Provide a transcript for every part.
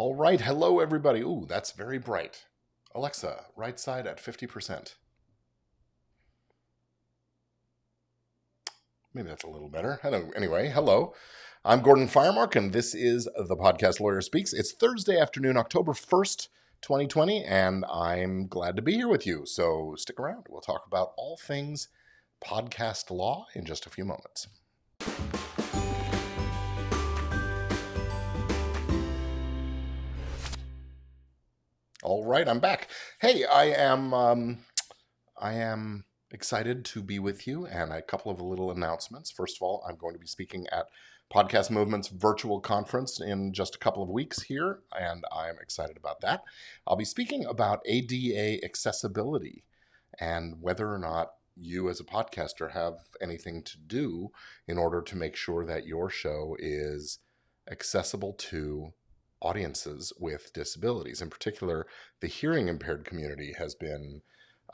All right, hello everybody. Ooh, that's very bright. Alexa, right side at 50%. Maybe that's a little better. Anyway, hello. I'm Gordon Firemark, and this is the podcast Lawyer Speaks. It's Thursday afternoon, October 1st, 2020, and I'm glad to be here with you. So stick around. We'll talk about all things podcast law in just a few moments. All right, I'm back. Hey, I am excited to be with you, and a couple of little announcements. First of all, I'm going to be speaking at Podcast Movement's virtual conference in just a couple of weeks here, and I'm excited about that. I'll be speaking about ADA accessibility and whether or not you as a podcaster have anything to do in order to make sure that your show is accessible to audiences with disabilities. In particular, the hearing impaired community has been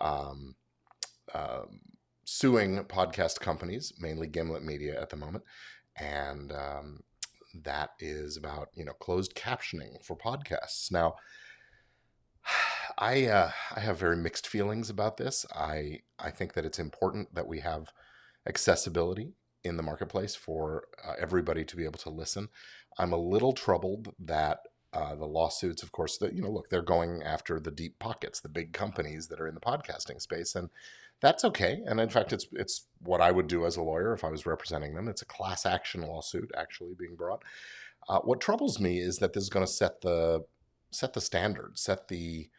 um, suing podcast companies, mainly Gimlet Media at the moment, and that is about closed captioning for podcasts. Now, I have very mixed feelings about this. I think that it's important that we have accessibility in the marketplace for everybody to be able to listen. I'm a little troubled that the lawsuits, of course, that look, they're going after the deep pockets, the big companies that are in the podcasting space, and that's okay. And in fact, it's what I would do as a lawyer if I was representing them. It's a class action lawsuit actually being brought. What troubles me is that this is going to set the standard, set the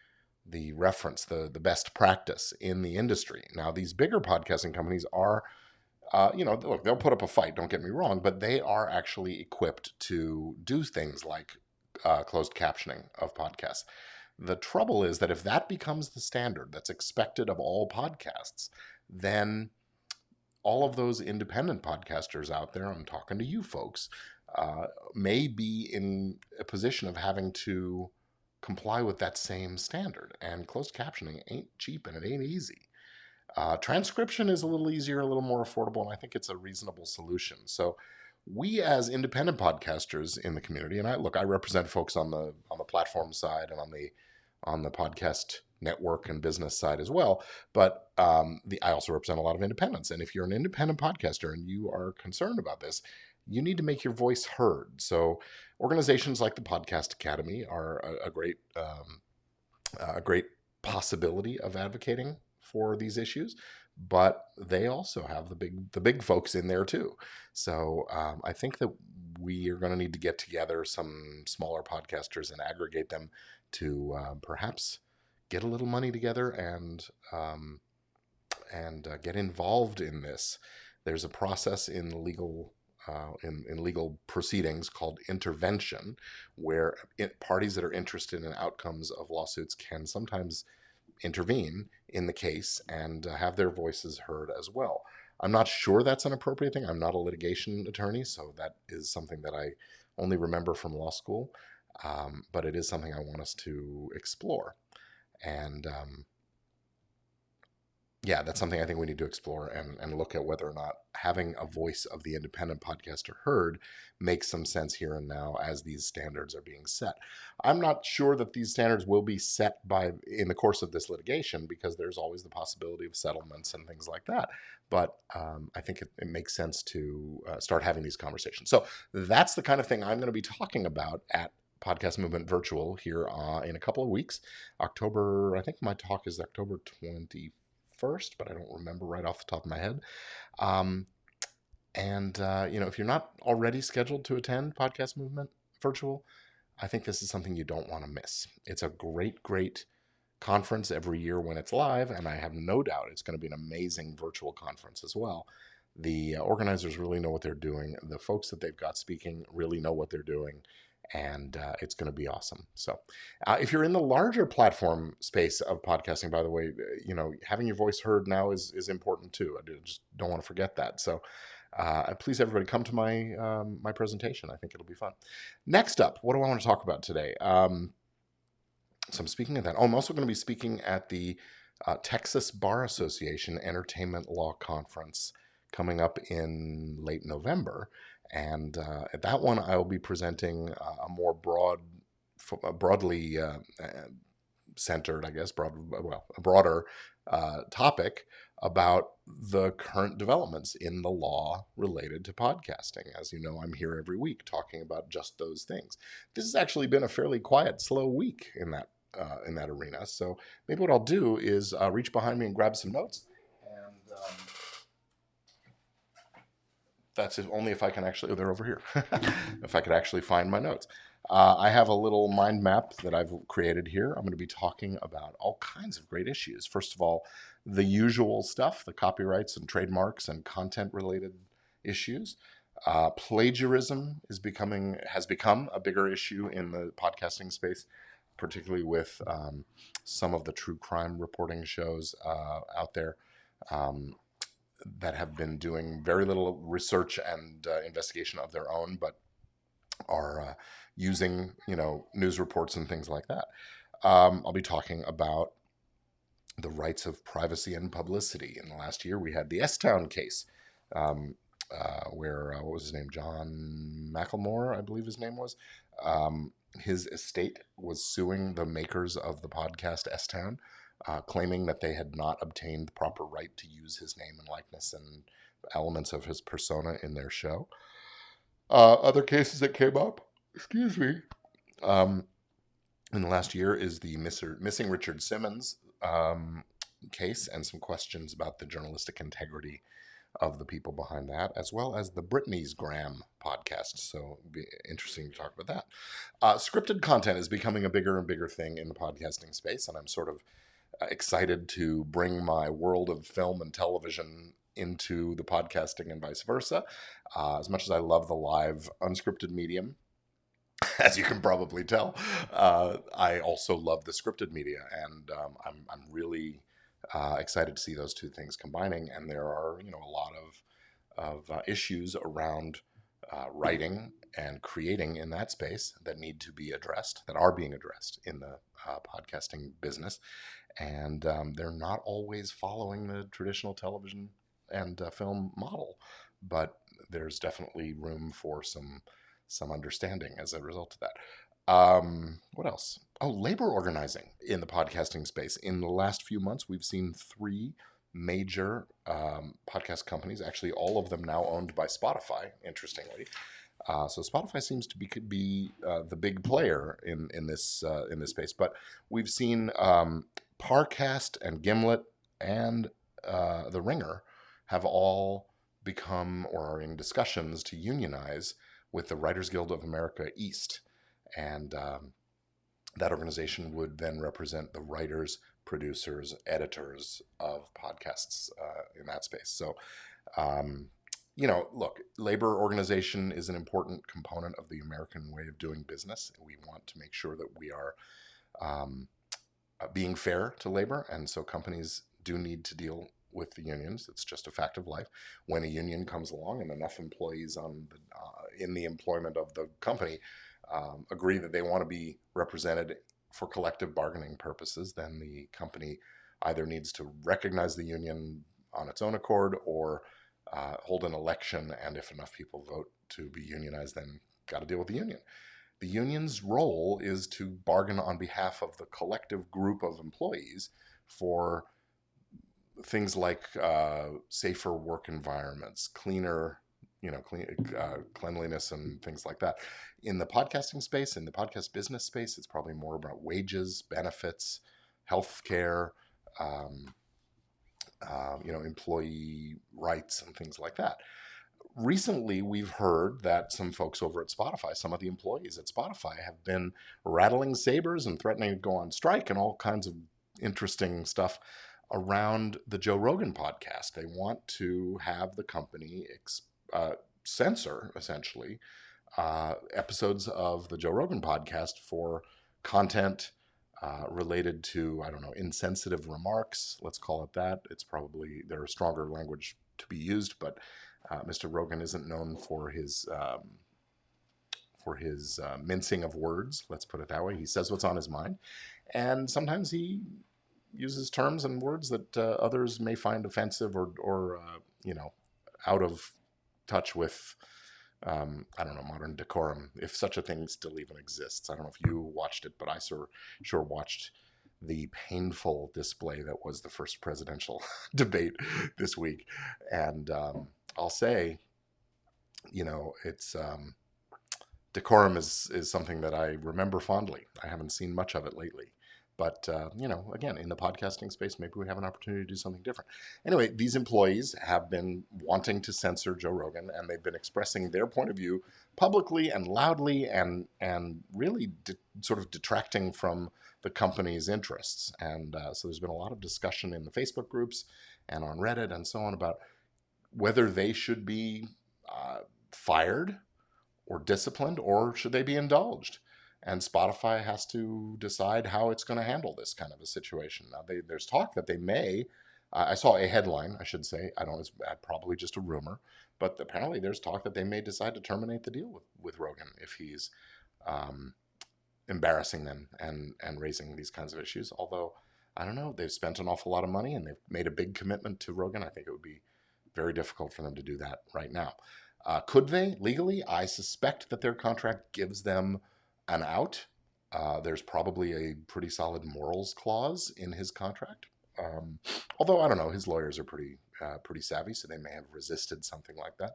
reference, the best practice in the industry. Now, these bigger podcasting companies are look, they'll put up a fight, don't get me wrong, but they are actually equipped to do things like closed captioning of podcasts. The trouble is that if that becomes the standard that's expected of all podcasts, then all of those independent podcasters out there, I'm talking to you folks, may be in a position of having to comply with that same standard. And closed captioning ain't cheap and it ain't easy. Transcription is a little easier, a little more affordable, and I think it's a reasonable solution. So we as independent podcasters in the community, and I represent folks on the platform side and on the podcast network and business side as well. But I also represent a lot of independents. And if you're an independent podcaster and you are concerned about this, you need to make your voice heard. So organizations like the Podcast Academy are a great possibility of advocating for these issues, but they also have the big folks in there too. So I think that we are going to need to get together some smaller podcasters and aggregate them to perhaps get a little money together and get involved in this. There's a process in legal proceedings called intervention, where parties that are interested in outcomes of lawsuits can sometimes intervene in the case and have their voices heard as well. I'm not sure that's an appropriate thing. I'm not a litigation attorney, so that is something that I only remember from law school, but it is something I want us to explore. And yeah, that's something I think we need to explore and look at whether or not having a voice of the independent podcaster heard makes some sense here and now as these standards are being set. I'm not sure that these standards will be set in the course of this litigation, because there's always the possibility of settlements and things like that. But I think it makes sense to start having these conversations. So that's the kind of thing I'm going to be talking about at Podcast Movement Virtual here in a couple of weeks. I think my talk is October 21st, but I don't remember right off the top of my head. If you're not already scheduled to attend Podcast Movement Virtual, I think this is something you don't want to miss. It's a great, great conference every year when it's live, and I have no doubt it's going to be an amazing virtual conference as well. The organizers really know what they're doing. The folks that they've got speaking really know what they're doing. And it's going to be awesome. So if you're in the larger platform space of podcasting, by the way, having your voice heard now is important too. I just don't want to forget that. So please, everybody, come to my presentation. I think it'll be fun. Next up, what do I want to talk about today? So I'm speaking at that. Oh, I'm also going to be speaking at the Texas Bar Association Entertainment Law Conference coming up in late November. And at that one, I will be presenting a more broad broadly centered, I guess, a broader topic about the current developments in the law related to podcasting. As you know, I'm here every week talking about just those things. This has actually been a fairly quiet, slow week in that arena. So maybe what I'll do is reach behind me and grab some notes, and that's only if I can actually. Oh, they're over here. If I could actually find my notes. I have a little mind map that I've created here. I'm going to be talking about all kinds of great issues. First of all, the usual stuff, the copyrights and trademarks and content related issues. Plagiarism has become a bigger issue in the podcasting space, particularly with some of the true crime reporting shows out there. Um, that have been doing very little research and investigation of their own, but are using news reports and things like that. I'll be talking about the rights of privacy and publicity. In the last year, we had the S-Town case, where what was his name? John McElmore, I believe his name was. His estate was suing the makers of the podcast S-Town, claiming that they had not obtained the proper right to use his name and likeness and elements of his persona in their show. Other cases that came up, excuse me, in the last year is the missing Richard Simmons case, and some questions about the journalistic integrity of the people behind that, as well as the Britney's Graham podcast. So it'd be interesting to talk about that. Scripted content is becoming a bigger and bigger thing in the podcasting space, and I'm sort of excited to bring my world of film and television into the podcasting and vice versa. As much as I love the live unscripted medium, as you can probably tell, I also love the scripted media, and I'm really excited to see those two things combining. And there are a lot of issues around writing and creating in that space that need to be addressed, that are being addressed in the podcasting business, and they're not always following the traditional television and film model, but there's definitely room for some understanding as a result of that. What else? Oh, labor organizing in the podcasting space. In the last few months, we've seen three major podcast companies, actually all of them now owned by Spotify, interestingly. So Spotify seems to be the big player in this space. But we've seen Parcast and Gimlet and The Ringer have all become or are in discussions to unionize with the Writers Guild of America East. And that organization would then represent the writers, producers, editors of podcasts in that space. So, look, labor organization is an important component of the American way of doing business. We want to make sure that we are being fair to labor, and so companies do need to deal with the unions. It's just a fact of life. When a union comes along and enough employees in the employment of the company agree that they want to be represented for collective bargaining purposes, then the company either needs to recognize the union on its own accord or hold an election, and if enough people vote to be unionized, then got to deal with the union. The union's role is to bargain on behalf of the collective group of employees for things like safer work environments, cleaner, cleanliness and things like that. In the podcasting space, in the podcast business space, it's probably more about wages, benefits, health care, employee rights and things like that. Recently, we've heard that some folks over at Spotify, some of the employees at Spotify, have been rattling sabers and threatening to go on strike and all kinds of interesting stuff around the Joe Rogan podcast. They want to have the company censor, essentially, episodes of the Joe Rogan podcast for content related to, I don't know, insensitive remarks. Let's call it that. It's probably, there are stronger language to be used, but Mr. Rogan isn't known for his mincing of words. Let's put it that way. He says what's on his mind, and sometimes he uses terms and words that others may find offensive or out of touch with I don't know, modern decorum, if such a thing still even exists. I don't know if you watched it, but I sure watched the painful display that was the first presidential debate this week. And I'll say, it's decorum is something that I remember fondly. I haven't seen much of it lately. But, again, in the podcasting space, maybe we have an opportunity to do something different. Anyway, these employees have been wanting to censor Joe Rogan, and they've been expressing their point of view publicly and loudly and really sort of detracting from the company's interests. And so there's been a lot of discussion in the Facebook groups and on Reddit and so on about whether they should be fired or disciplined, or should they be indulged? And Spotify has to decide how it's going to handle this kind of a situation. Now, there's talk that they may. I saw a headline, I should say. I don't. It's probably just a rumor, but apparently there's talk that they may decide to terminate the deal with Rogan if he's um, embarrassing them and raising these kinds of issues. Although I don't know, they've spent an awful lot of money and they've made a big commitment to Rogan. I think it would be very difficult for them to do that right now. Could they legally? I suspect that their contract gives them an out. There's probably a pretty solid morals clause in his contract. Um, Although I don't know, his lawyers are pretty savvy, so they may have resisted something like that.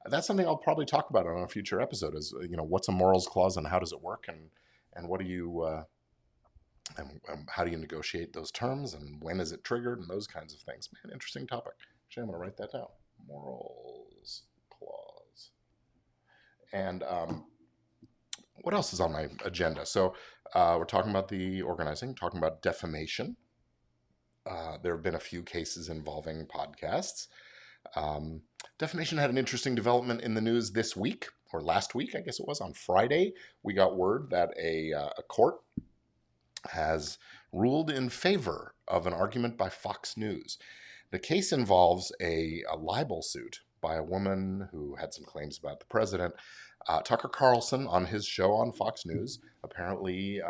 That's something I'll probably talk about on a future episode. Is what's a morals clause and how does it work, and what do you and how do you negotiate those terms, and when is it triggered, and those kinds of things. Man, interesting topic. Actually, I'm going to write that down. Morals clause. And what else is on my agenda? So we're talking about the organizing, talking about defamation. There have been a few cases involving podcasts. Defamation had an interesting development in the news this week, or last week, I guess it was. On Friday, we got word that a court has ruled in favor of an argument by Fox News. The case involves a libel suit by a woman who had some claims about the president. Tucker Carlson, on his show on Fox News, apparently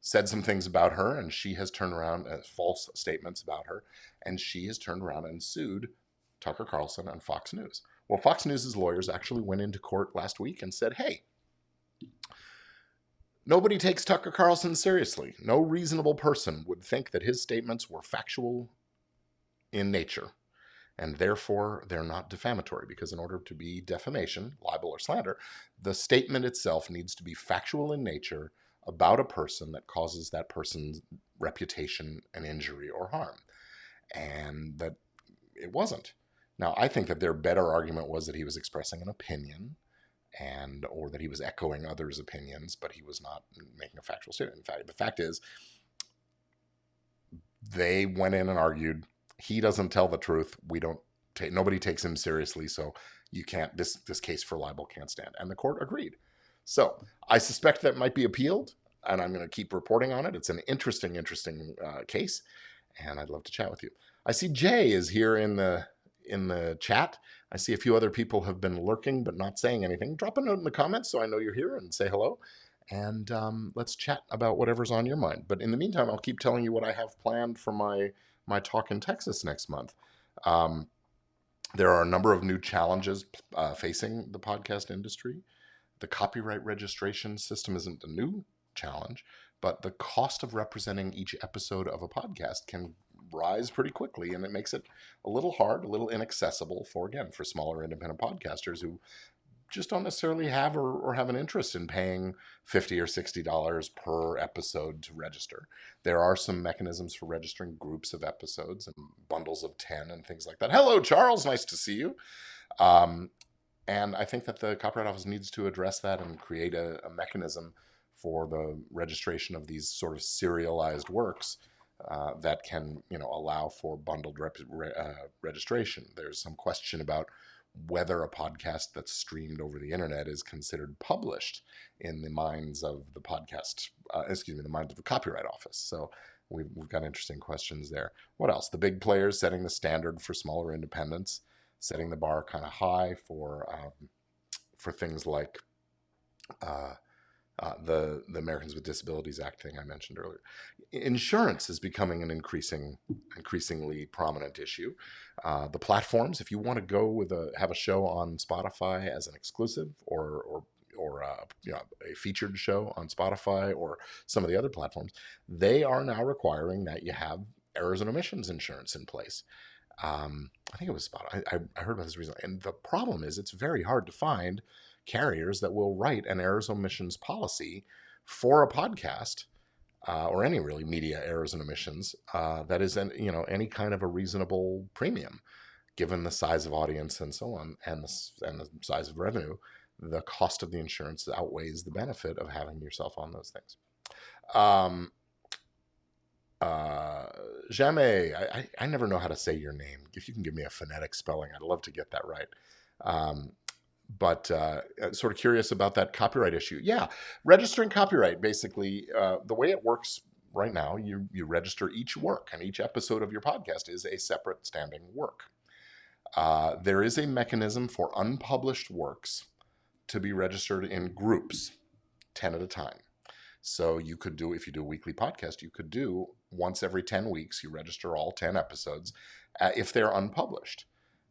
said some things about her, and she has turned around false statements about her, and she has turned around and sued Tucker Carlson and Fox News. Well, Fox News' lawyers actually went into court last week and said, hey, nobody takes Tucker Carlson seriously. No reasonable person would think that his statements were factual in nature, and therefore they're not defamatory, because in order to be defamation, libel, or slander, the statement itself needs to be factual in nature about a person that causes that person's reputation an injury or harm, and that it wasn't. Now, I think that their better argument was that he was expressing an opinion, or that he was echoing others' opinions, but he was not making a factual statement. In fact, the fact is, they went in and argued, he doesn't tell the truth. Nobody takes him seriously, so you can't. This case for libel can't stand. And the court agreed. So I suspect that might be appealed, and I'm going to keep reporting on it. It's an interesting case, and I'd love to chat with you. I see Jay is here in the chat. I see a few other people have been lurking but not saying anything. Drop a note in the comments so I know you're here and say hello. And let's chat about whatever's on your mind. But in the meantime, I'll keep telling you what I have planned for my talk in Texas next month. There are a number of new challenges facing the podcast industry. The copyright registration system isn't a new challenge, but the cost of representing each episode of a podcast can rise pretty quickly, and it makes it a little hard, a little inaccessible for smaller independent podcasters who just don't necessarily have or have an interest in paying $50 or $60 per episode to register. There are some mechanisms for registering groups of episodes and bundles of 10 and things like that. Hello, Charles. Nice to see you. And I think that the Copyright Office needs to address that and create a mechanism for the registration of these sort of serialized works that can, allow for bundled registration. There's some question about whether a podcast that's streamed over the internet is considered published in the minds of the the minds of the Copyright Office. So we've got interesting questions there. What else? The big players setting the standard for smaller independents, setting the bar kind of high for things like the Americans with Disabilities Act thing I mentioned earlier. Insurance is becoming an increasingly prominent issue. The platforms, if you want to go with have a show on Spotify as an exclusive, or a featured show on Spotify or some of the other platforms, they are now requiring that you have errors and omissions insurance in place. I think it was Spotify. I heard about this recently, and the problem is it's very hard to find carriers that will write an errors omissions policy for a podcast, or any really media errors and omissions, that is any kind of a reasonable premium, given the size of audience and so on, and the size of revenue. The cost of the insurance outweighs the benefit of having yourself on those things. Um, uh, Jamais, I never know how to say your name. If you can give me a phonetic spelling, I'd love to get that right. Um, but sort of curious about that copyright issue. Yeah, registering copyright, basically, the way it works right now, you register each work, and each episode of your podcast is a separate standing work. There is a mechanism for unpublished works to be registered in groups, 10 at a time. So you could do, if you do a weekly podcast, you could do once every 10 weeks, you register all 10 episodes if they're unpublished.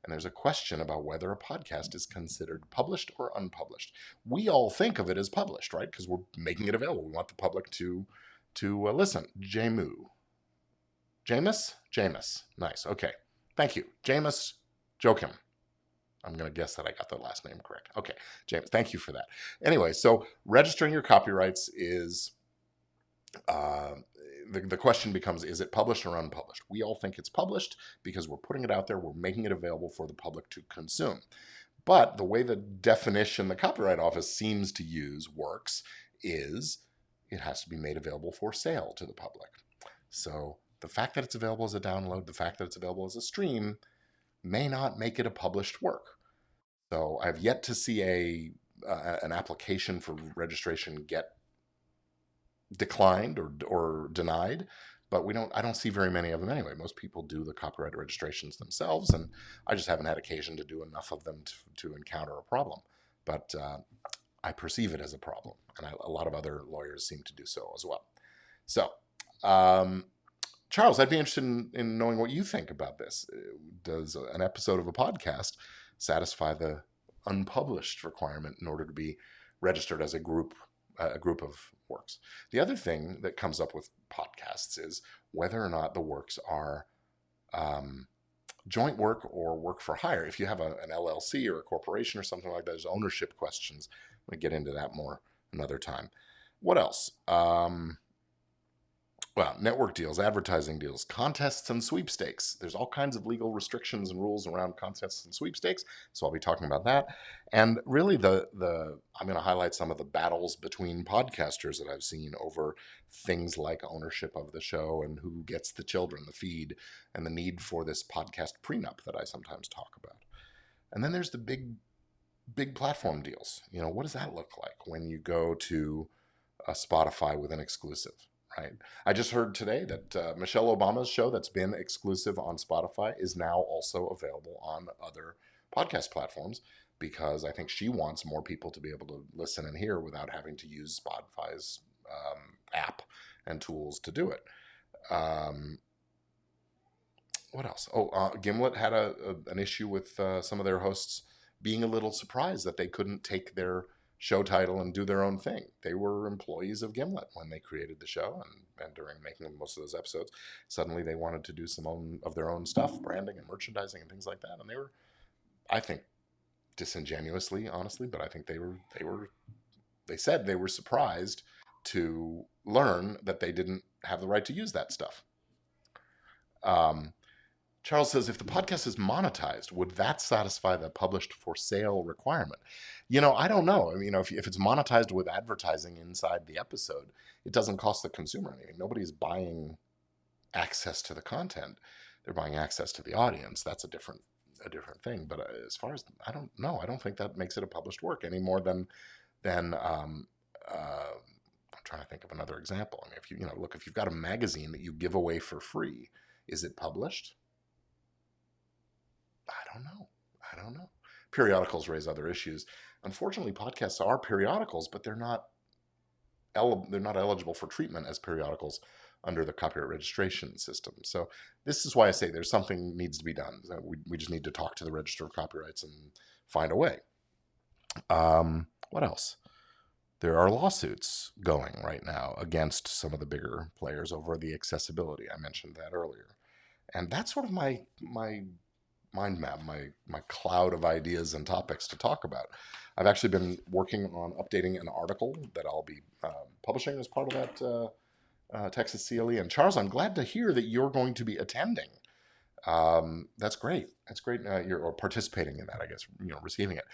And there's a question about whether a podcast is considered published or unpublished. We all think of it as published, right? Because we're making it available. We want the public to listen. Jamu. Jameis? Nice. Okay. Thank you. Jameis Joachim. I'm going to guess that I got the last name correct. Okay, James, thank you for that. Anyway, so registering your copyrights is, the question becomes, is it published or unpublished? We all think it's published because we're putting it out there, we're making it available for the public to consume. But the way the definition the Copyright Office seems to use works is it has to be made available for sale to the public. So the fact that it's available as a download, the fact that it's available as a stream, may not make it a published work. So I've yet to see an application for registration get declined or denied, but I don't see very many of them anyway. Most people do the copyright registrations themselves, and I just haven't had occasion to do enough of them to encounter a problem. But I perceive it as a problem, and a lot of other lawyers seem to do so as well. So, Charles, I'd be interested in knowing what you think about this. Does an episode of a podcast satisfy the unpublished requirement in order to be registered as a group of works? The other thing that comes up with podcasts is whether or not the works are joint work or work for hire. If you have an LLC or a corporation or something like that, there's ownership questions. We'll get into that more another time. What else? Well, network deals, advertising deals, contests and sweepstakes. There's all kinds of legal restrictions and rules around contests and sweepstakes, so I'll be talking about that. And really, I'm going to highlight some of the battles between podcasters that I've seen over things like ownership of the show and who gets the children, the feed, and the need for this podcast prenup that I sometimes talk about. And then there's the big platform deals. What does that look like when you go to a Spotify with an exclusive? Right. I just heard today that Michelle Obama's show that's been exclusive on Spotify is now also available on other podcast platforms, because I think she wants more people to be able to listen and hear without having to use Spotify's app and tools to do it. What else? Gimlet had an issue with some of their hosts being a little surprised that they couldn't take their show title and do their own thing. They were employees of Gimlet when they created the show, and during making most of those episodes, suddenly they wanted to do some of their own stuff, branding and merchandising and things like that. And they were, I think, disingenuously, honestly, but I think they said they were surprised to learn that they didn't have the right to use that stuff. Charles says, if the podcast is monetized, would that satisfy the published for sale requirement? I don't know. I mean, if it's monetized with advertising inside the episode, it doesn't cost the consumer anything. Nobody's buying access to the content. They're buying access to the audience. That's a different thing. But as far as, I don't know. I don't think that makes it a published work any more than I'm trying to think of another example. I mean, if you've got a magazine that you give away for free, is it published? I don't know. Periodicals raise other issues. Unfortunately, podcasts are periodicals, but they're not they're not eligible for treatment as periodicals under the copyright registration system. So this is why I say there's something needs to be done. We just need to talk to the Register of Copyrights and find a way. What else? There are lawsuits going right now against some of the bigger players over the accessibility. I mentioned that earlier. And that's sort of my mind map, my cloud of ideas and topics to talk about. I've actually been working on updating an article that I'll be publishing as part of that Texas CLE. And Charles, I'm glad to hear that you're going to be attending. That's great. That's great. You're participating in that, I guess. Receiving it.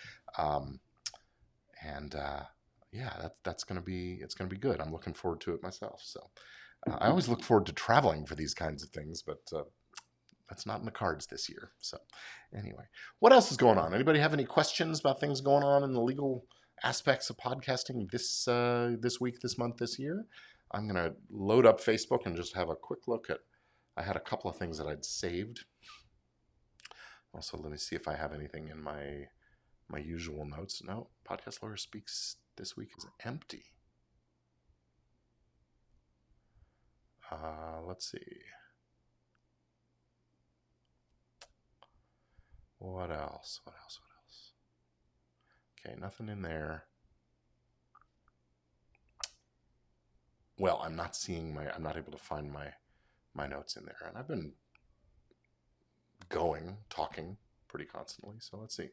Yeah, that's gonna be good. I'm looking forward to it myself. So I always look forward to traveling for these kinds of things, but that's not in the cards this year. So anyway, what else is going on? Anybody have any questions about things going on in the legal aspects of podcasting this week, this month, this year? I'm gonna load up Facebook and just have a quick look at. I had a couple of things that I'd saved. Also, let me see if I have anything in my usual notes. No, Podcast Lawyer Speaks this week is empty. Let's see. What else? Okay, nothing in there. Well, I'm not able to find my notes in there. And I've been talking pretty constantly. So let's see.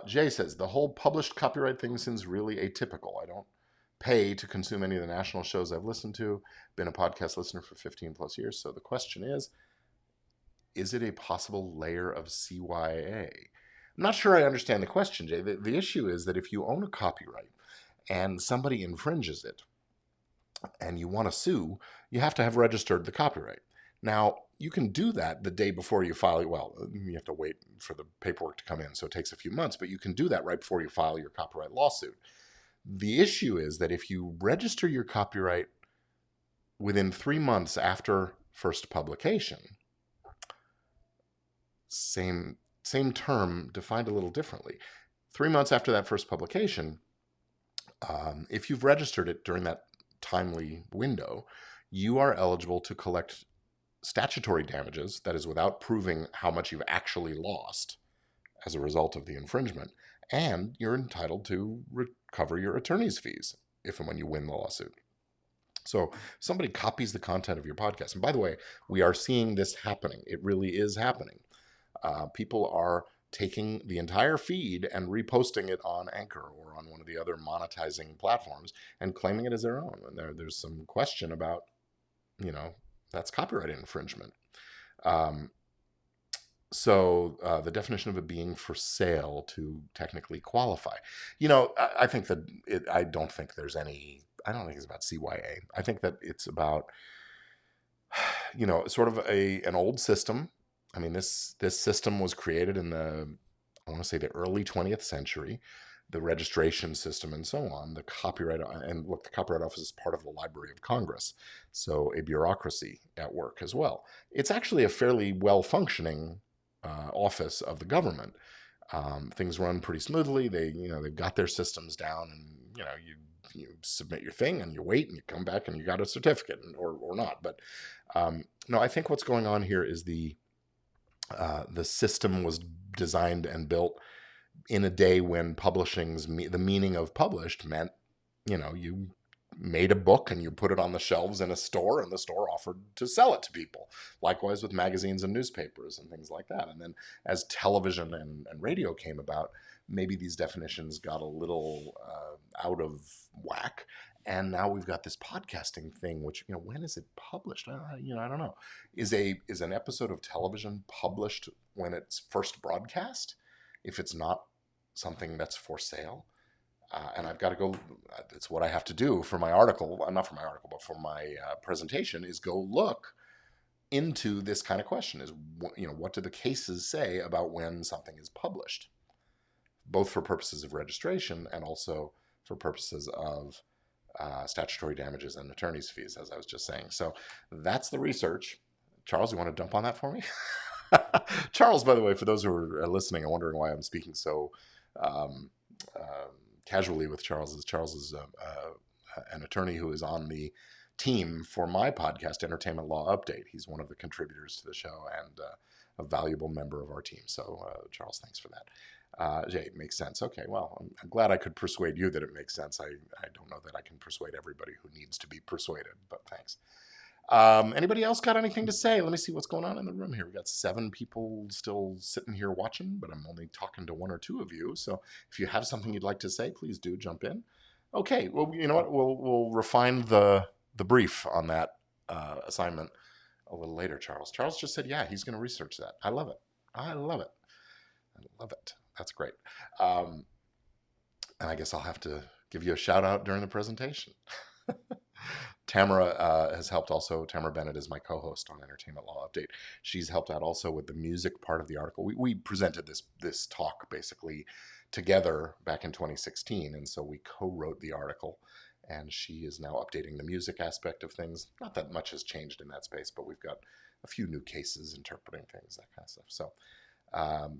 Jay says, the whole published copyright thing seems really atypical. I don't pay to consume any of the national shows I've listened to. Been a podcast listener for 15 plus years. So the question is it a possible layer of CYA? I'm not sure I understand the question, Jay. The issue is that if you own a copyright and somebody infringes it and you want to sue, you have to have registered the copyright. Now, you can do that the day before you file it. Well, you have to wait for the paperwork to come in, so it takes a few months, but you can do that right before you file your copyright lawsuit. The issue is that if you register your copyright within 3 months after first publication, same term defined a little differently. 3 months after that first publication, if you've registered it during that timely window, you are eligible to collect statutory damages, that is without proving how much you've actually lost as a result of the infringement, and you're entitled to recover your attorney's fees if and when you win the lawsuit. So somebody copies the content of your podcast. And by the way, we are seeing this happening. It really is happening. People are taking the entire feed and reposting it on Anchor or on one of the other monetizing platforms and claiming it as their own. And there's some question about, that's copyright infringement. So the definition of it being for sale to technically qualify. I think that I don't think it's about CYA. I think that it's about, sort of an old system. I mean, this system was created in I want to say the early 20th century. The registration system and so on, the Copyright Office is part of the Library of Congress, so a bureaucracy at work as well. It's actually a fairly well-functioning office of the government. Things run pretty smoothly. They've got their systems down, and you submit your thing and you wait and you come back and you got a certificate or not. But no, I think what's going on here is the system was designed and built in a day when the meaning of published meant, you made a book and you put it on the shelves in a store and the store offered to sell it to people. Likewise with magazines and newspapers and things like that. And then as television and radio came about, maybe these definitions got a little out of whack. And now we've got this podcasting thing, which, when is it published? I don't know. Is an episode of television published when it's first broadcast? If it's not something that's for sale? And I've got to go, it's what I have to do for my article, not for my article, but for my presentation, is go look into this kind of question. What do the cases say about when something is published? Both for purposes of registration and also for purposes of statutory damages and attorney's fees, as I was just saying. So that's the research. Charles, you want to dump on that for me? Charles, by the way, for those who are listening and wondering why I'm speaking so casually with Charles is an attorney who is on the team for my podcast, Entertainment Law Update. He's one of the contributors to the show and a valuable member of our team. So, Charles, thanks for that. Jay, it makes sense. Okay, well, I'm glad I could persuade you that it makes sense. I don't know that I can persuade everybody who needs to be persuaded, but thanks. Anybody else got anything to say? Let me see what's going on in the room here. We got 7 people still sitting here watching, but I'm only talking to 1 or 2 of you. So if you have something you'd like to say, please do jump in. Okay, well, you know what? We'll refine the brief on that assignment a little later, Charles. Charles just said, yeah, he's going to research that. I love it. I love it. I love it. That's great. And I guess I'll have to give you a shout out during the presentation. Tamara has helped also. Tamara Bennett is my co-host on Entertainment Law Update. She's helped out also with the music part of the article. We presented this talk basically together back in 2016, and so we co-wrote the article, and she is now updating the music aspect of things. Not that much has changed in that space, but we've got a few new cases interpreting things, that kind of stuff. So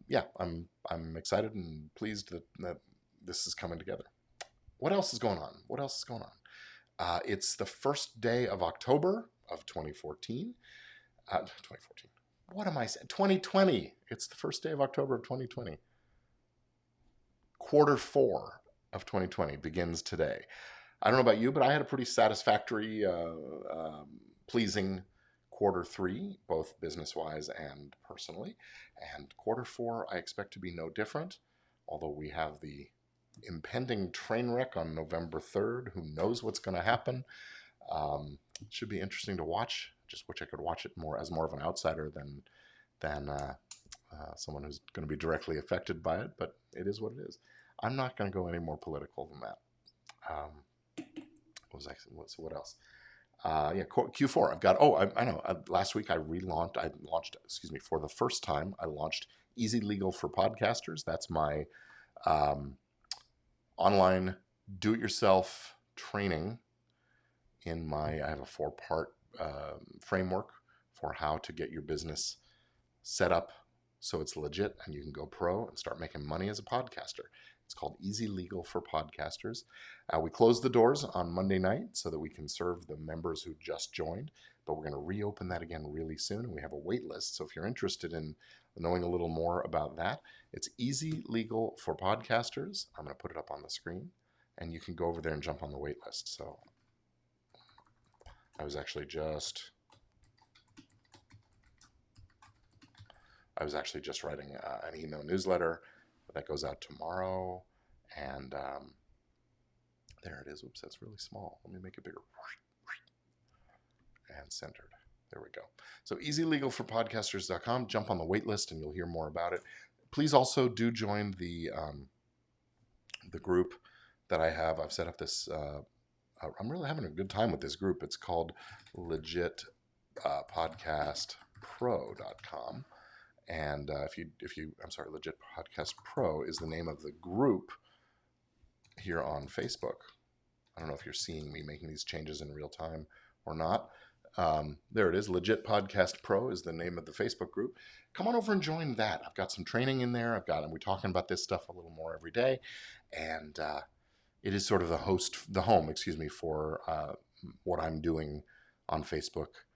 yeah, I'm excited and pleased that this is coming together. What else is going on? What else is going on? It's the first day of October of 2014. 2014. What am I saying? 2020. It's the first day of October of 2020. Quarter 4 of 2020 begins today. I don't know about you, but I had a pretty satisfactory, pleasing quarter 3, both business-wise and personally. And quarter 4, I expect to be no different, although we have the impending train wreck on November 3rd. Who knows what's going to happen? It should be interesting to watch. Just wish I could watch it more as more of an outsider than someone who's going to be directly affected by it. But it is what it is. I'm not going to go any more political than that. What else? Yeah, Q4. I've got. Oh, I know. Last week I launched. Excuse me. For the first time, I launched Easy Legal for Podcasters. That's my online do-it-yourself training. I have a 4-part framework for how to get your business set up so it's legit and you can go pro and start making money as a podcaster. It's called Easy Legal for Podcasters. We closed the doors on Monday night so that we can serve the members who just joined, but we're going to reopen that again really soon, and we have a wait list. So if you're interested in knowing a little more about that, it's Easy Legal for Podcasters. I'm going to put it up on the screen, and you can go over there and jump on the wait list. So I was actually just writing an email newsletter that goes out tomorrow, and there it is. Oops, that's really small. Let me make it bigger. And centered. There we go. So easylegalforpodcasters.com. Jump on the wait list, and you'll hear more about it. Please also do join the group that I have. I've set up this. I'm really having a good time with this group. It's called legitpodcastpro.com. And Legit Podcast Pro is the name of the group here on Facebook. I don't know if you're seeing me making these changes in real time or not. There it is. Legit Podcast Pro is the name of the Facebook group. Come on over and join that. I've got some training in there. We're talking about this stuff a little more every day. And it is sort of the home, for what I'm doing on Facebook.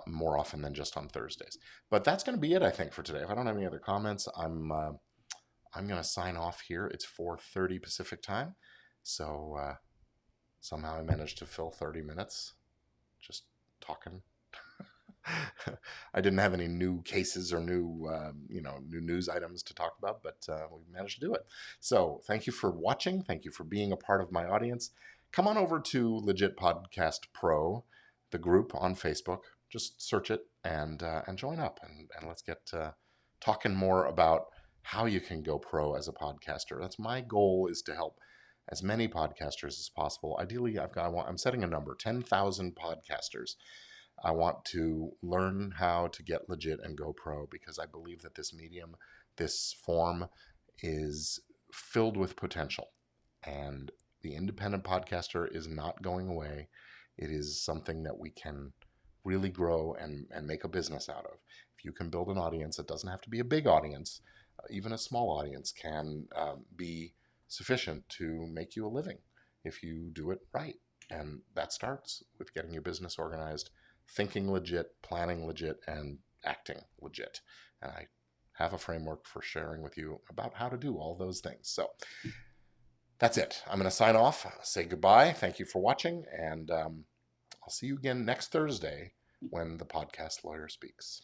More often than just on Thursdays. But that's going to be it, I think, for today. If I don't have any other comments, I'm going to sign off here. It's 4:30 Pacific time. So somehow I managed to fill 30 minutes just talking. I didn't have any new cases or new news items to talk about, but we managed to do it. So thank you for watching. Thank you for being a part of my audience. Come on over to Legit Podcast Pro, the group on Facebook. Just search it and join up, and let's get talking more about how you can go pro as a podcaster. That's my goal, is to help as many podcasters as possible. Ideally, I'm setting a number, 10,000 podcasters. I want to learn how to get legit and go pro, because I believe that this medium, this form, is filled with potential, and the independent podcaster is not going away. It is something that we can really grow and make a business out of. If you can build an audience, it doesn't have to be a big audience. Even a small audience can be sufficient to make you a living if you do it right. And that starts with getting your business organized, thinking legit, planning legit, and acting legit. And I have a framework for sharing with you about how to do all those things. So that's it. I'm going to sign off, say goodbye. Thank you for watching, and I'll see you again next Thursday when the podcast lawyer speaks.